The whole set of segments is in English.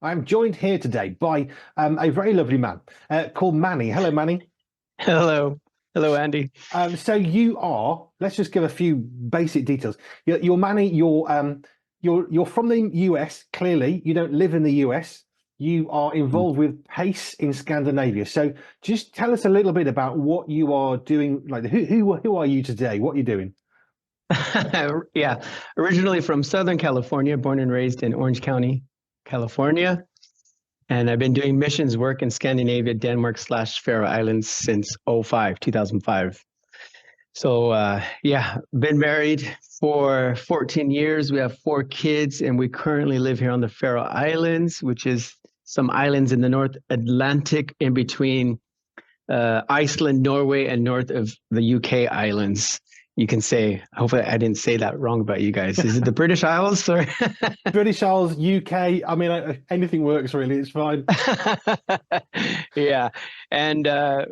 I'm joined here today by a very lovely man called Manny. Hello, Manny. Hello. Hello, Andy. So you are. Let's just give a few basic details. You're Manny. You're from the US. Clearly, you don't live in the US. You are involved with Pace in Scandinavia. So just tell us a little bit about what you are doing. Like, who are you today? What are you doing? Yeah, originally from Southern California, born and raised in Orange County, California. And I've been doing missions work in Scandinavia, Denmark slash Faroe Islands since 2005. So, yeah, been married for 14 years. We have 4 kids, and we currently live here on the Faroe Islands, which is some islands in the North Atlantic in between Iceland, Norway, and north of the UK islands. You can say, hopefully I didn't say that wrong about you guys. Is it the British Isles or? British Isles, UK. I mean, anything works really. It's fine. Yeah. And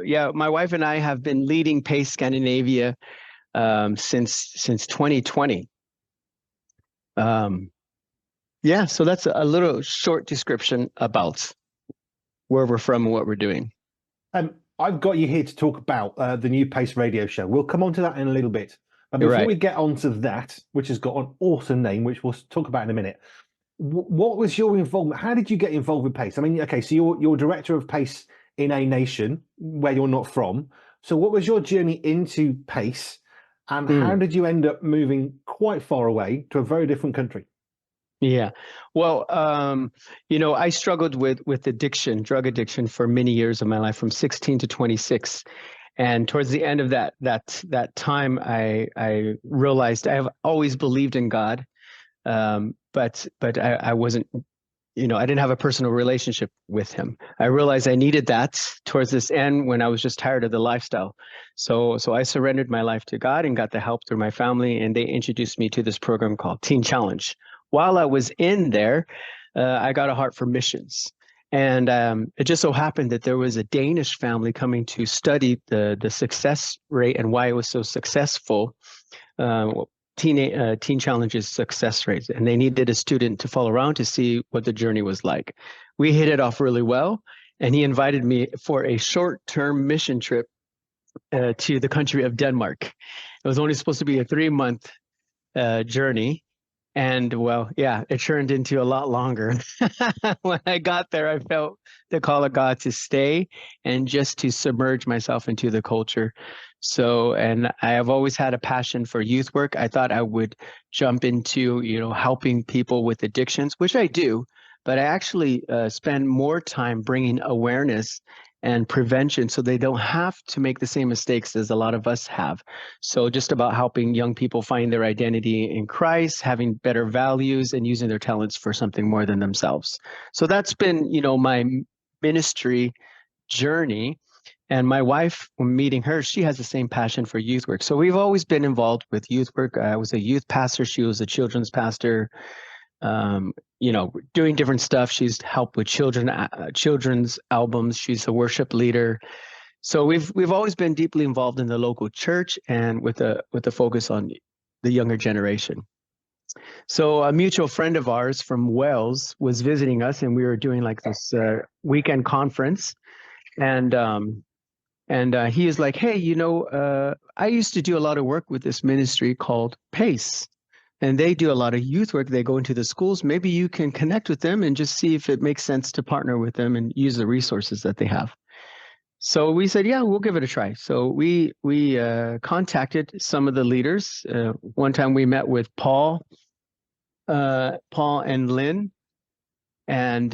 yeah, my wife and I have been leading Pace Scandinavia since 2020. Yeah, so that's a little short description about where we're from and what we're doing. I've got you here to talk about the new Pace radio show. We'll come on to that in a little bit. But You're before right. we get on to that, which has got an awesome name, which we'll talk about in a minute, what was your involvement? How did you get involved with Pace? I mean, okay, so you're director of Pace in a nation where you're not from. So what was your journey into Pace, and how Mm. did you end up moving quite far away to a very different country? Yeah. Well, I struggled with addiction, drug addiction for many years of my life, from 16 to 26. And towards the end of that time, I realized I have always believed in God, but I wasn't, I didn't have a personal relationship with Him. I realized I needed that towards this end when I was just tired of the lifestyle. So I surrendered my life to God and got the help through my family, and they introduced me to this program called Teen Challenge. While I was in there, I got a heart for missions. And it just so happened that there was a Danish family coming to study the success rate and why it was so successful, Teen Challenge's success rates. And they needed a student to follow around to see what the journey was like. We hit it off really well, and he invited me for a short-term mission trip to the country of Denmark. It was only supposed to be a 3-month journey. And well, yeah, it turned into a lot longer. When I got there, I felt the call of God to stay and just to submerge myself into the culture. So, and I have always had a passion for youth work. I thought I would jump into, helping people with addictions, which I do, but I actually spend more time bringing awareness and prevention so they don't have to make the same mistakes as a lot of us have. So just about helping young people find their identity in Christ, having better values, and using their talents for something more than themselves. So that's been, my ministry journey. And my wife, when meeting her, she has the same passion for youth work. So we've always been involved with youth work. I was a youth pastor. She was a children's pastor. Doing different stuff. She's helped with children's albums. She's a worship leader. So we've always been deeply involved in the local church and with a focus on the younger generation. So a mutual friend of ours from Wales was visiting us, and we were doing like this weekend conference, and he is like, hey, I used to do a lot of work with this ministry called Pace. And they do a lot of youth work. They go into the schools. Maybe you can connect with them and just see if it makes sense to partner with them and use the resources that they have. So we said, yeah, we'll give it a try. So we contacted some of the leaders. One time we met with Paul and Lynn, and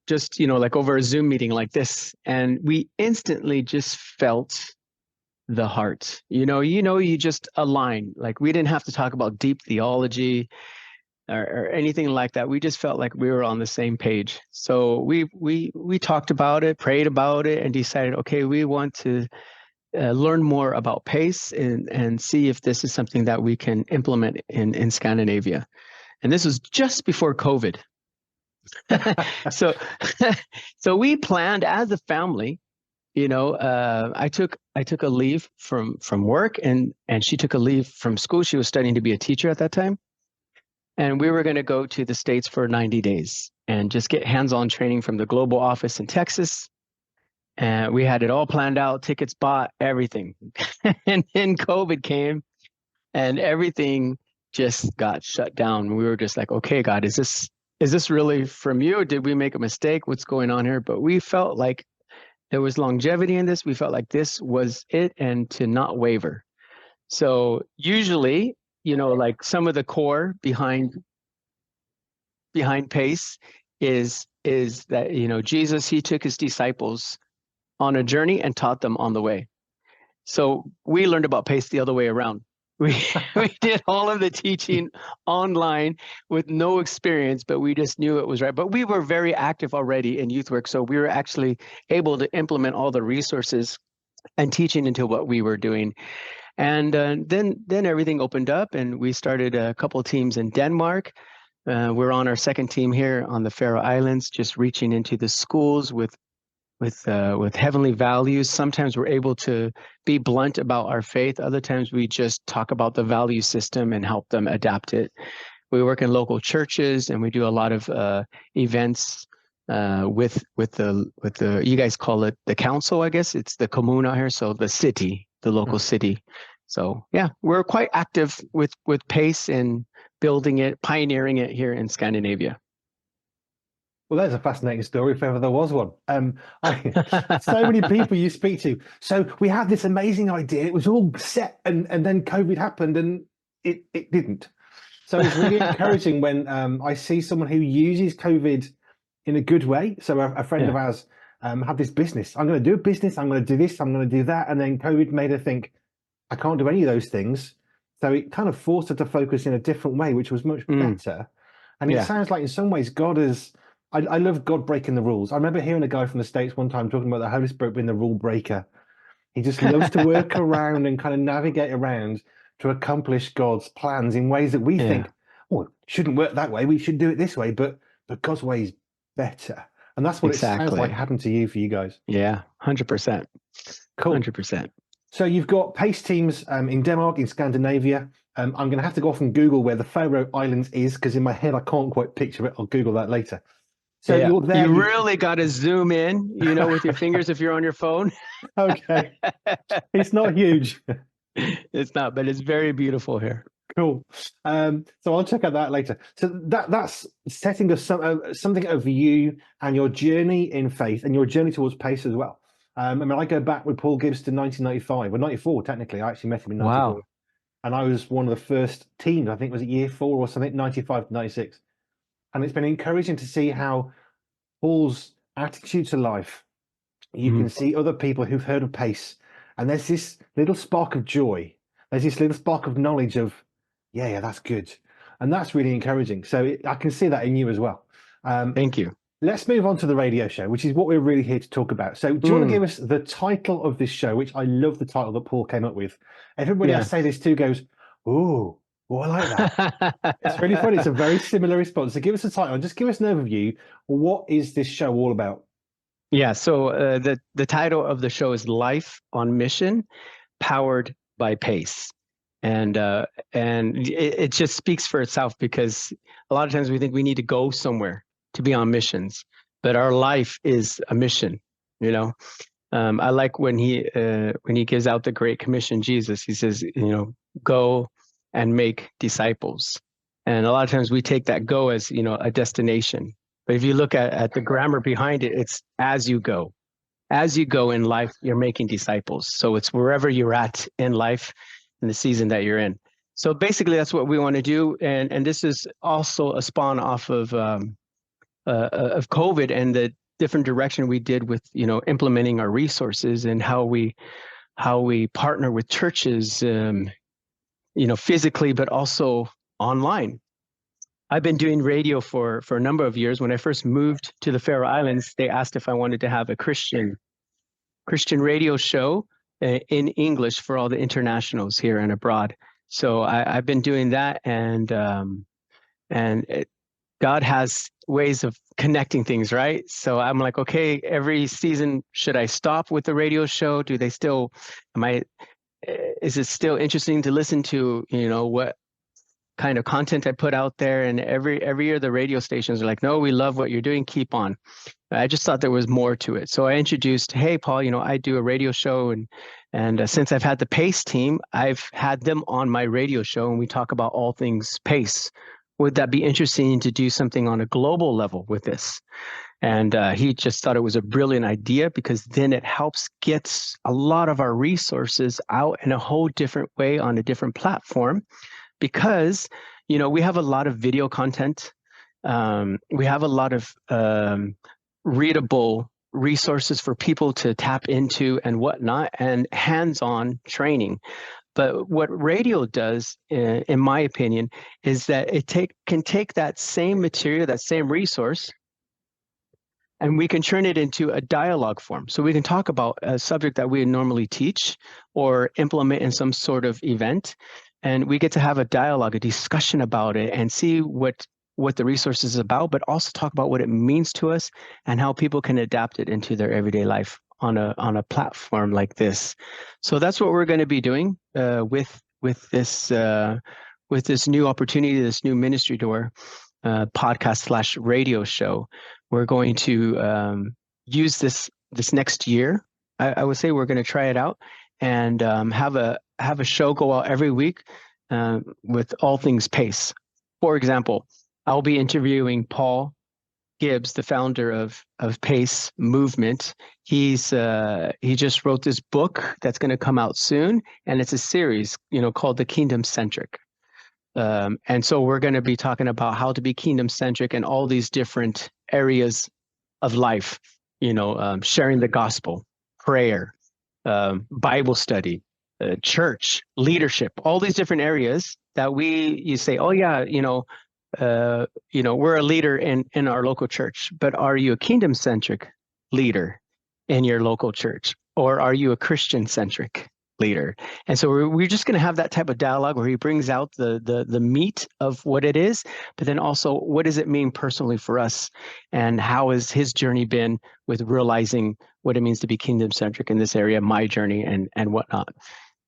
just like over a Zoom meeting like this, and we instantly just felt the heart. You just align. Like, we didn't have to talk about deep theology or anything like that. We just felt like we were on the same page. So we talked about it, prayed about it, and decided, okay, we want to learn more about Pace and see if this is something that we can implement in Scandinavia. And this was just before COVID. So so we planned as a family. I took a leave from work, and she took a leave from school. She was studying to be a teacher at that time. and we were going to go to the States for 90 days and just get hands-on training from the global office in Texas. And we had it all planned out, tickets bought, everything. And then COVID came and everything just got shut down. We were just like, okay, God, is this really from you? Did we make a mistake? What's going on here? But we felt like there was longevity in this. We felt like this was it, and to not waver. So usually, like some of the core behind Pace is that, Jesus, he took his disciples on a journey and taught them on the way. So we learned about Pace the other way around. We did all of the teaching online with no experience, but we just knew it was right. But we were very active already in youth work, so we were actually able to implement all the resources and teaching into what we were doing. And then everything opened up, and we started a couple of teams in Denmark. We're on our second team here on the Faroe Islands, just reaching into the schools with heavenly values. Sometimes we're able to be blunt about our faith. Other times we just talk about the value system and help them adapt it. We work in local churches, and we do a lot of events with the you guys call it the council, I guess. It's the commune out here, so the city, the local city. So yeah, we're quite active with Pace and building it, pioneering it here in Scandinavia. Well, there's a fascinating story if ever there was one. So many people you speak to. So we had this amazing idea. It was all set, and then COVID happened, and it didn't. So it's really encouraging when I see someone who uses COVID in a good way. So a friend of ours had this business. I'm going to do a business. I'm going to do this. I'm going to do that. And then COVID made her think, I can't do any of those things. So it kind of forced her to focus in a different way, which was much better. And it sounds like in some ways God has... I love God breaking the rules. I remember hearing a guy from the States one time talking about the Holy Spirit being the rule breaker. He just loves to work around and kind of navigate around to accomplish God's plans in ways that we think, oh, it shouldn't work that way. We should do it this way. But God's way is better. And that's what it sounds like happened to you for you guys. Yeah, 100%. Cool. 100%. So you've got Pace teams in Denmark, in Scandinavia. I'm going to have to go off and Google where the Faroe Islands is, because in my head I can't quite picture it. I'll Google that later. So you're there. You really got to zoom in, with your fingers if you're on your phone. Okay. It's not huge. It's not, but it's very beautiful here. Cool. So I'll check out that later. So that's setting us something of you and your journey in faith and your journey towards Pace as well. I mean, I go back with Paul Gibbs to 1995, or 94 technically. I actually met him in 94. Wow. And I was one of the first teams, I think it was year 4 or something, 95 to 96. And it's been encouraging to see how Paul's attitude to life, you can see other people who've heard of Pace, and there's this little spark of joy. There's this little spark of knowledge of, yeah, that's good. And that's really encouraging. So I can see that in you as well. Thank you. Let's move on to the radio show, which is what we're really here to talk about. So do you want to give us the title of this show, which I love the title that Paul came up with. Everybody I say this to goes, ooh, I like that. It's really funny. It's a very similar response. So give us a title and just give us an overview. What is this show all about? Yeah, so the title of the show is Life on Mission, powered by Pace. And it just speaks for itself, because a lot of times we think we need to go somewhere to be on missions, but our life is a mission. I like when he gives out the Great Commission, Jesus, he says, go and make disciples. And a lot of times we take that go as, a destination. But if you look at the grammar behind it, it's as you go. As you go in life, you're making disciples. So it's wherever you're at in life, in the season that you're in. So basically that's what we want to do. And this is also a spawn off of COVID and the different direction we did with, implementing our resources and how we partner with churches, physically, but also online. I've been doing radio for a number of years. When I first moved to the Faroe Islands, they asked if I wanted to have a Christian radio show in English for all the internationals here and abroad. So I've been doing that, and God has ways of connecting things, right? So I'm like, okay, every season, should I stop with the radio show? Do they still, is it still interesting to listen to, what kind of content I put out there. And every year the radio stations are like, no, we love what you're doing. Keep on. I just thought there was more to it. So I introduced, hey, Paul, I do a radio show. And since I've had the Pais team, I've had them on my radio show and we talk about all things Pais. Would that be interesting to do something on a global level with this? And he just thought it was a brilliant idea because then it helps get a lot of our resources out in a whole different way on a different platform because, we have a lot of video content. We have a lot of readable resources for people to tap into and whatnot and hands-on training. But what radio does, in my opinion, is that it can take that same material, that same resource, and we can turn it into a dialogue form. So we can talk about a subject that we normally teach or implement in some sort of event. And we get to have a dialogue, a discussion about it and see what the resource is about, but also talk about what it means to us and how people can adapt it into their everyday life on a platform like this. So that's what we're going to be doing with this new opportunity, this new ministry door podcast / radio show. We're going to use this next year. I would say we're going to try it out and have a show go out every week with all things Pais. For example, I'll be interviewing Paul Gibbs, the founder of Pais Movement. He just wrote this book that's going to come out soon, and it's a series, called The Kingdom Centric. And so we're going to be talking about how to be kingdom centric in all these different areas of life, sharing the gospel, prayer, Bible study, church, leadership, all these different areas that you say, oh yeah, we're a leader in our local church, but are you a kingdom centric leader in your local church? Or are you a Christian centric leader? And so we're just going to have that type of dialogue where he brings out the meat of what it is, but then also what does it mean personally for us, and how has his journey been with realizing what it means to be kingdom centric in this area, my journey and whatnot.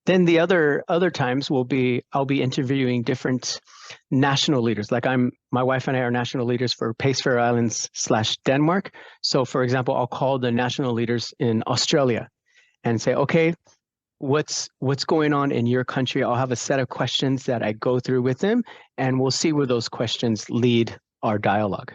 Then the other times I'll be interviewing different national leaders. Like my wife and I are national leaders for Pais Faroe Islands / Denmark. So for example, I'll call the national leaders in Australia and say, okay, what's going on in your country? I'll have a set of questions that I go through with them, and we'll see where those questions lead our dialogue.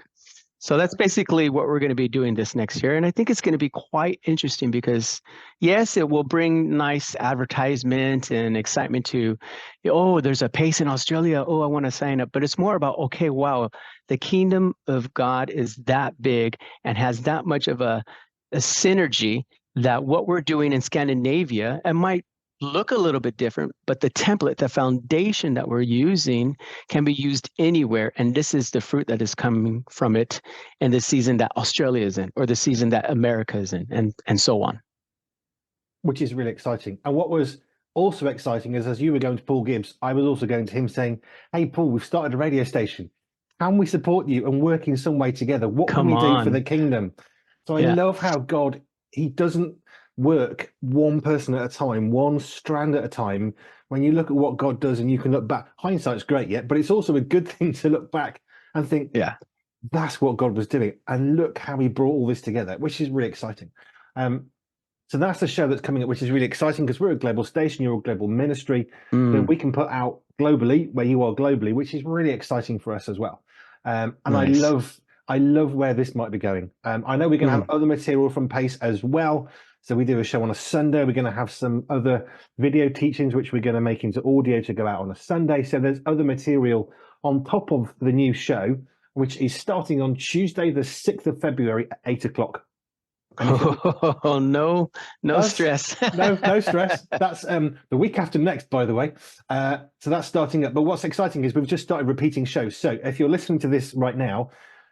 So that's basically what we're going to be doing this next year. And I think it's going to be quite interesting because, yes, it will bring nice advertisement and excitement to, oh, there's a Pais in Australia. Oh, I want to sign up. But it's more about, okay, wow, the kingdom of God is that big and has that much of a synergy that what we're doing in Scandinavia, it might look a little bit different, but the template, the foundation that we're using can be used anywhere. And this is the fruit that is coming from it in the season that Australia is in, or the season that America is in, and so on. Which is really exciting. And what was also exciting is, as you were going to Paul Gibbs, I was also going to him saying, hey, Paul, we've started a radio station. Can we support you and work in some way together? What can we do for the kingdom? So I love how God, he doesn't work one person at a time, one strand at a time. When you look at what God does and you can look back, hindsight's great, but it's also a good thing to look back and think, that's what God was doing. And look how he brought all this together, which is really exciting. So that's the show that's coming up, which is really exciting because we're a global station, you're a global ministry that we can put out globally where you are globally, which is really exciting for us as well. And nice. I love where this might be going. I know we're going to have other material from Pais as well. So we do a show on a Sunday. We're going to have some other video teachings, which we're going to make into audio to go out on a Sunday. So there's other material on top of the new show, which is starting on Tuesday, the 6th of February at 8 o'clock. Oh, no stress. no stress. That's the week after next, by the way. So that's starting up. But what's exciting is we've just started repeating shows. So if you're listening to this right now,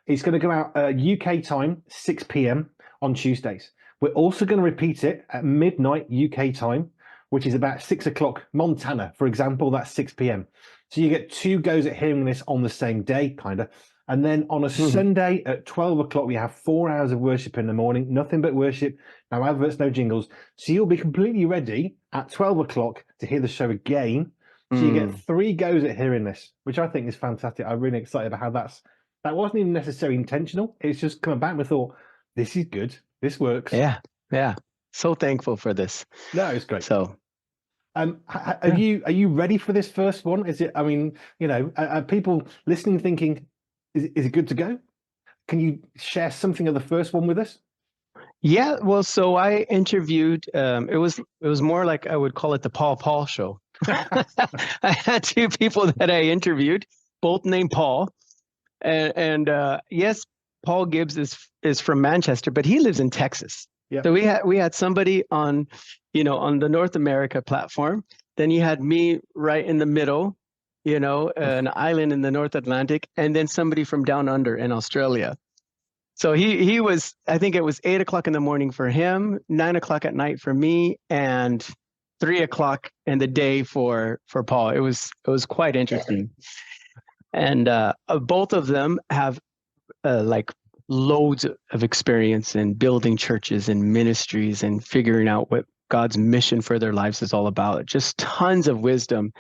it's going to go out UK time, 6 p.m. on Tuesdays. We're also going to repeat it at midnight UK time, which is about 6 o'clock Montana, for example. That's 6 p.m. So you get 2 goes at hearing this on the same day, kind of. And then on a Sunday at 12 o'clock, we have 4 hours of worship in the morning, nothing but worship, no adverts, no jingles. So you'll be completely ready at 12 o'clock to hear the show again So you get Mm. 3 goes at hearing this, which I think is fantastic. I'm really excited about how that wasn't even necessarily intentional. It's just come about and we thought, this is good. This works. Yeah, yeah. So thankful for this. No, it's great. So, Are you ready for this first one? Is it? I mean, are people listening thinking, is it good to go? Can you share something of the first one with us? yeah. Well, so I interviewed. It was more like I would call it the Paul show. I had 2 people that I interviewed, both named Paul, and yes, Paul Gibbs is from Manchester, but he lives in Texas. Yeah. So we had somebody on, on the North America platform. Then you had me right in the middle, an island in the North Atlantic, and then somebody from down under in Australia. So he was, I think it was 8 o'clock in the morning for him, 9 o'clock at night for me, and 3 o'clock in the day for Paul. It was quite interesting. And both of them have like loads of experience in building churches and ministries and figuring out what God's mission for their lives is all about. Just tons of wisdom.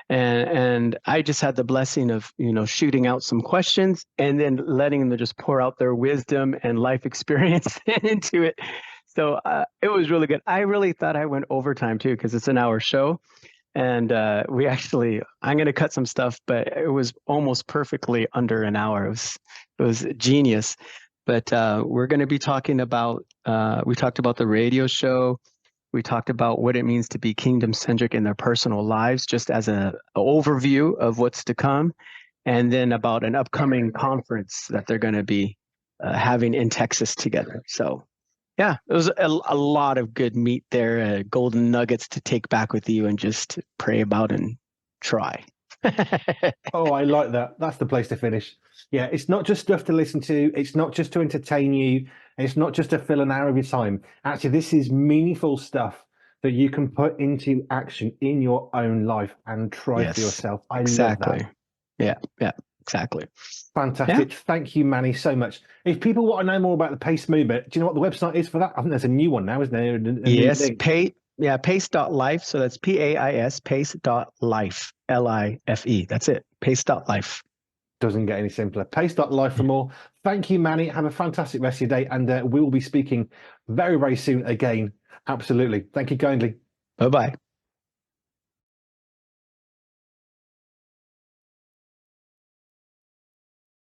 And I just had the blessing of, shooting out some questions and then letting them just pour out their wisdom and life experience into it. So it was really good. I really thought I went overtime too, because it's an hour show. And I'm going to cut some stuff, but it was almost perfectly under an hour. It was genius. But we're going to be talking about, we talked about the radio show. We talked about what it means to be kingdom-centric in their personal lives, just as an overview of what's to come. And then about an upcoming conference that they're going to be having in Texas together. So yeah, it was a lot of good meat there, golden nuggets to take back with you and just pray about and try. Oh, I like that. That's the place to finish. Yeah, it's not just stuff to listen to. It's not just to entertain you. It's not just to fill an hour of your time. Actually, this is meaningful stuff that you can put into action in your own life and try for yourself. I love that. Yeah, exactly. Fantastic. Yeah. Thank you, Manny, so much. If people want to know more about the Pais Movement, do you know what the website is for that? I think there's a new one now, isn't there? Yes, Pais.life. So that's Pais, Pais.life, Life. That's it, Pais.life. Doesn't get any simpler. Pais.life for more. Thank you, Manny. Have a fantastic rest of your day. And we will be speaking very, very soon again. Absolutely. Thank you kindly. Bye-bye.